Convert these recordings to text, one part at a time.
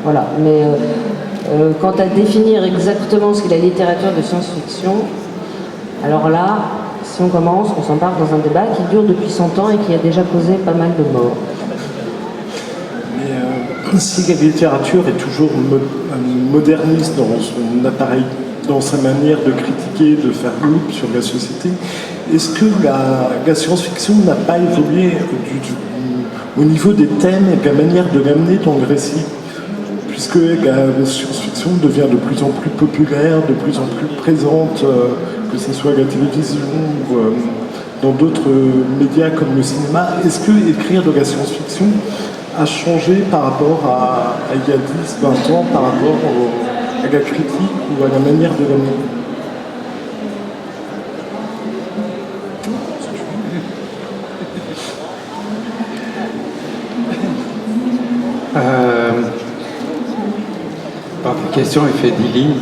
Voilà. Mais quant à définir exactement ce qu'est la littérature de science-fiction, alors là, si on commence, on s'embarque dans un débat qui dure depuis 100 ans et qui a déjà causé pas mal de morts. Mais si la littérature est toujours moderniste dans son appareil, dans sa manière de critiquer, de faire loupe sur la société, est-ce que la science-fiction n'a pas évolué au niveau des thèmes et de la manière de l'amener dans le récit? Puisque la science-fiction devient de plus en plus populaire, de plus en plus présente, que ce soit à la télévision ou dans d'autres médias comme le cinéma. Est-ce que écrire de la science-fiction a changé par rapport à il y a 10, 20 ans, par rapport à la critique ou à la manière de l'amener? La question est faite 10 lignes.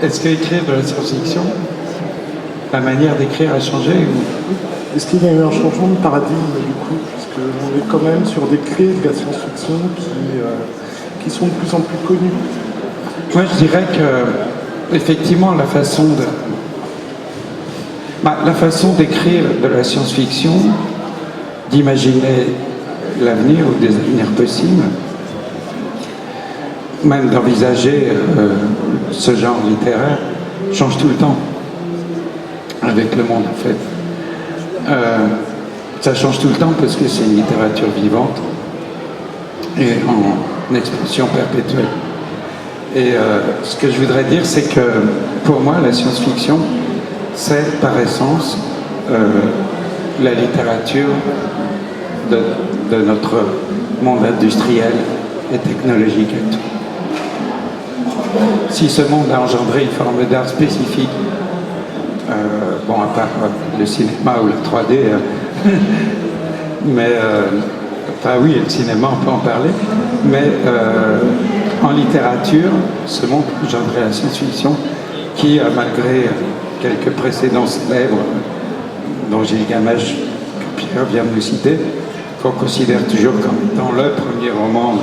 Est-ce qu'écrire de la science-fiction, la manière d'écrire a changé ou... Est-ce qu'il y a eu un changement de paradigme du coup, puisqu'on est quand même sur des clés de la science-fiction qui sont de plus en plus connues? Moi, je dirais que effectivement la façon d'écrire de la science-fiction, d'imaginer l'avenir ou des avenirs possibles, même d'envisager ce genre littéraire, change tout le temps avec le monde en fait. Ça change tout le temps parce que c'est une littérature vivante et en expression perpétuelle. Et ce que je voudrais dire, c'est que pour moi, la science-fiction, c'est par essence la littérature de notre monde industriel et technologique actuel. Si ce monde a engendré une forme d'art spécifique, bon, à part le cinéma ou la 3D, mais, enfin oui, le cinéma, on peut en parler, mais en littérature, ce monde a engendré la science-fiction qui, malgré quelques précédents célèbres, dont Gilgamesh, que Pierre vient de nous citer, qu'on considère toujours comme étant le premier roman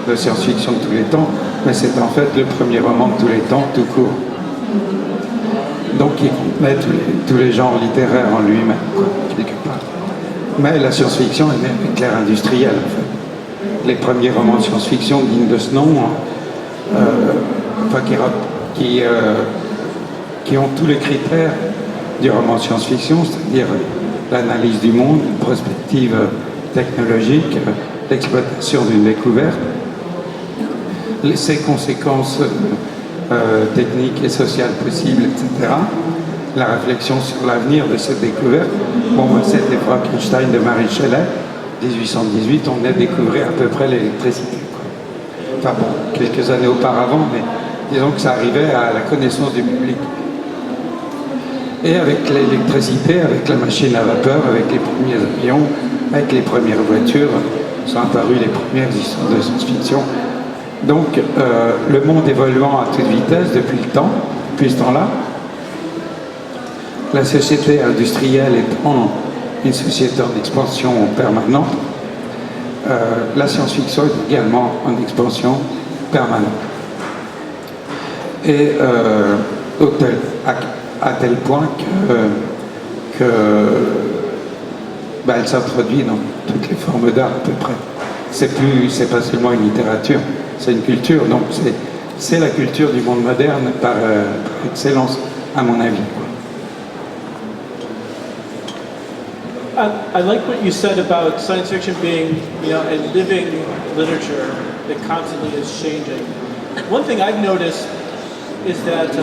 de science-fiction de tous les temps, mais c'est en fait le premier roman de tous les temps, tout court. Donc il met tous les genres littéraires en lui-même, quelque part. Mais la science-fiction est même éclair industriel, en fait. Les premiers romans de science-fiction dignes de ce nom, enfin, qui ont tous les critères du roman de science-fiction, c'est-à-dire l'analyse du monde, une prospective technologique, l'exploitation d'une découverte, ses conséquences techniques et sociales possibles, etc. La réflexion sur l'avenir de cette découverte. Bon, c'était Frankenstein de Mary Shelley, 1818, on venait de découvrir à peu près l'électricité. Enfin bon, quelques années auparavant, mais disons que ça arrivait à la connaissance du public. Et avec l'électricité, avec la machine à vapeur, avec les premiers avions, avec les premières voitures, sont apparues les premières histoires de science-fiction. Donc, le monde évoluant à toute vitesse depuis ce temps-là, la société industrielle étant une société en expansion permanente, la science-fiction est également en expansion permanente. Et à tel point que elle s'introduit dans toutes les formes d'art à peu près. C'est pas seulement une littérature, c'est une culture. Donc c'est la culture du monde moderne par excellence, à mon avis. I like what you said about science fiction being, a living literature that constantly is changing. One thing I've noticed is that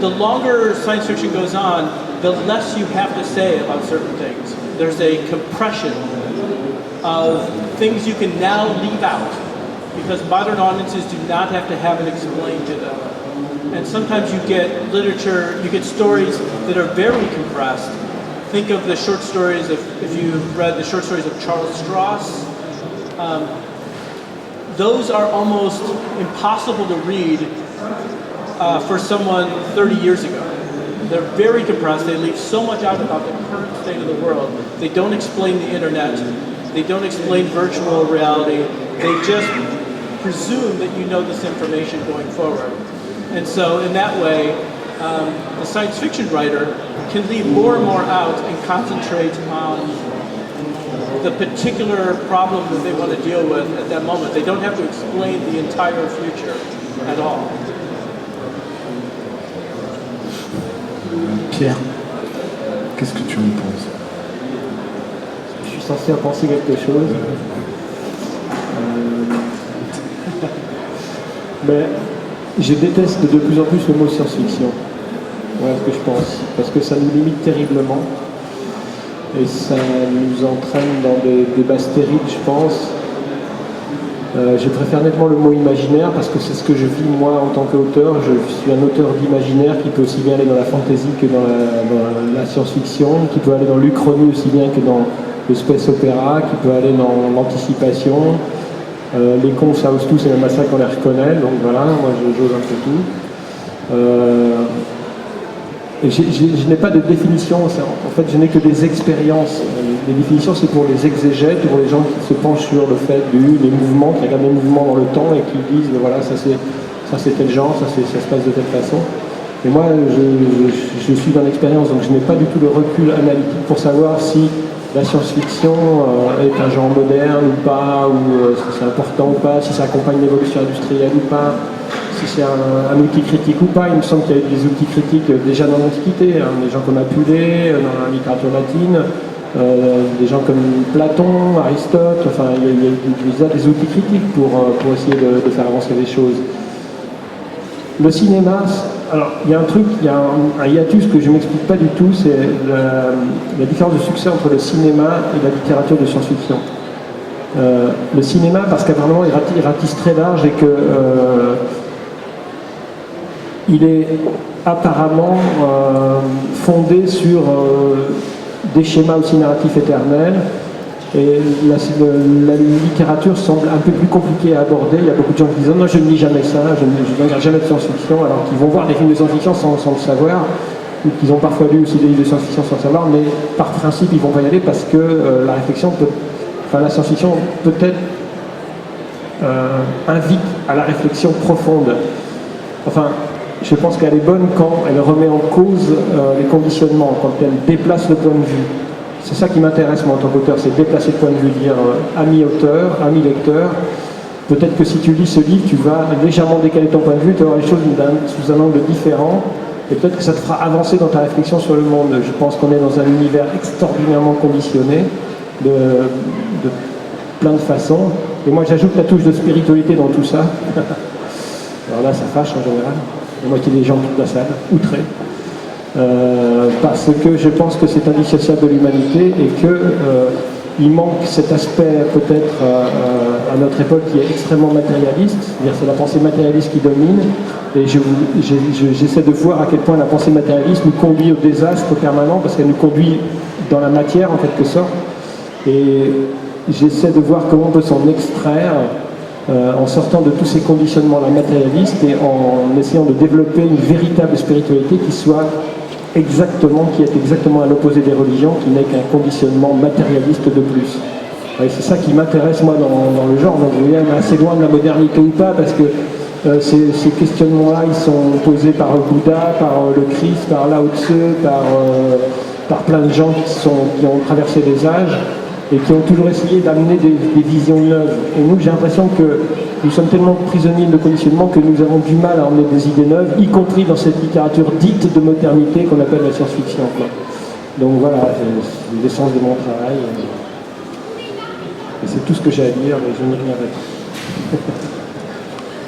the longer science fiction goes on, the less you have to say about certain things. There's a compression of things you can now leave out because modern audiences do not have to have it explained to them. And sometimes you get literature, you get stories that are very compressed. Think of the short stories if you've read the short stories of Charles Stross. Those are almost impossible to read for someone 30 years ago. They're very compressed. They leave so much out about the current state of the world. They don't explain the internet. They don't explain virtual reality. They just presume that you know this information going forward. And so in that way, the science fiction writer can leave more and more out and concentrate on the particular problem that they want to deal with at that moment. They don't have to explain the entire future at all. Pierre, qu'est-ce que tu en penses? Je suis censé en penser quelque chose. Mais je déteste de plus en plus le mot science-fiction. Voilà ce que je pense. Parce que ça nous limite terriblement. Et ça nous entraîne dans des débats stériles, je pense. Je préfère nettement le mot imaginaire parce que c'est ce que je vis moi en tant qu'auteur. Je suis un auteur d'imaginaire qui peut aussi bien aller dans la fantasy que dans la science-fiction, qui peut aller dans l'Uchronie aussi bien que dans le space opéra, qui peut aller dans l'anticipation. Les cons savent tous, c'est même à ça qu'on les reconnaît, donc voilà, moi j'ose un peu tout. Et je n'ai pas de définition, en fait je n'ai que des expériences. Les définitions c'est pour les exégètes, pour les gens qui se penchent sur le fait des mouvements, qui regardent les mouvements dans le temps et qui disent voilà ça c'est tel genre, ça se passe de telle façon. Et moi je suis dans l'expérience, donc je n'ai pas du tout le recul analytique pour savoir si la science-fiction est un genre moderne ou pas, ou si c'est important ou pas, si ça accompagne l'évolution industrielle ou pas, si c'est un outil critique ou pas. Il me semble qu'il y a eu des outils critiques déjà dans l'Antiquité, hein, des gens comme Apulée, dans la littérature latine, des gens comme Platon, Aristote, enfin il y a déjà des outils critiques pour essayer de faire avancer les choses. Le cinéma, alors il y a un truc, il y a un hiatus que je ne m'explique pas du tout, c'est la différence de succès entre le cinéma et la littérature de science-fiction. Le cinéma, parce qu'apparemment il ratisse très large et que il est apparemment fondé sur des schémas aussi narratifs éternels. Et la littérature semble un peu plus compliquée à aborder. Il y a beaucoup de gens qui disent non, je ne lis jamais ça, je ne regarde jamais de science-fiction, alors qu'ils vont voir des films de science-fiction sans le savoir, ou qu'ils ont parfois lu aussi des livres de science-fiction sans le savoir, mais par principe ils vont pas y aller parce que la science-fiction peut-être invite à la réflexion profonde. Enfin, je pense qu'elle est bonne quand elle remet en cause les conditionnements, quand elle déplace le point de vue. C'est ça qui m'intéresse moi en tant qu'auteur, c'est déplacer le point de vue, dire ami auteur, ami lecteur, peut-être que si tu lis ce livre, tu vas légèrement décaler ton point de vue, tu vas voir les choses sous un angle différent, et peut-être que ça te fera avancer dans ta réflexion sur le monde. Je pense qu'on est dans un univers extraordinairement conditionné, de plein de façons, et moi j'ajoute la touche de spiritualité dans tout ça. Alors là ça fâche en général, la moitié des gens quittent la salle, outrés. Parce que je pense que c'est indissociable de l'humanité et qu'il manque cet aspect peut-être à notre époque qui est extrêmement matérialiste, c'est-à-dire c'est la pensée matérialiste qui domine, et j'essaie de voir à quel point la pensée matérialiste nous conduit au désastre permanent parce qu'elle nous conduit dans la matière en quelque sorte, et j'essaie de voir comment on peut s'en extraire en sortant de tous ces conditionnements-là matérialistes et en essayant de développer une véritable spiritualité qui est exactement à l'opposé des religions, qui n'est qu'un conditionnement matérialiste de plus. Et c'est ça qui m'intéresse moi dans le genre. Donc vous voyez, on est assez loin de la modernité ou pas, parce que ces questionnements-là, ils sont posés par Bouddha, par le Christ, par Lao Tse, par plein de gens qui ont traversé les âges et qui ont toujours essayé d'amener des visions neuves. Et nous, j'ai l'impression que nous sommes tellement prisonniers de conditionnement que nous avons du mal à emmener des idées neuves, y compris dans cette littérature dite de modernité qu'on appelle la science-fiction. Donc voilà, c'est l'essence de mon travail. Et c'est tout ce que j'ai à dire, mais je n'y reviendrai pas.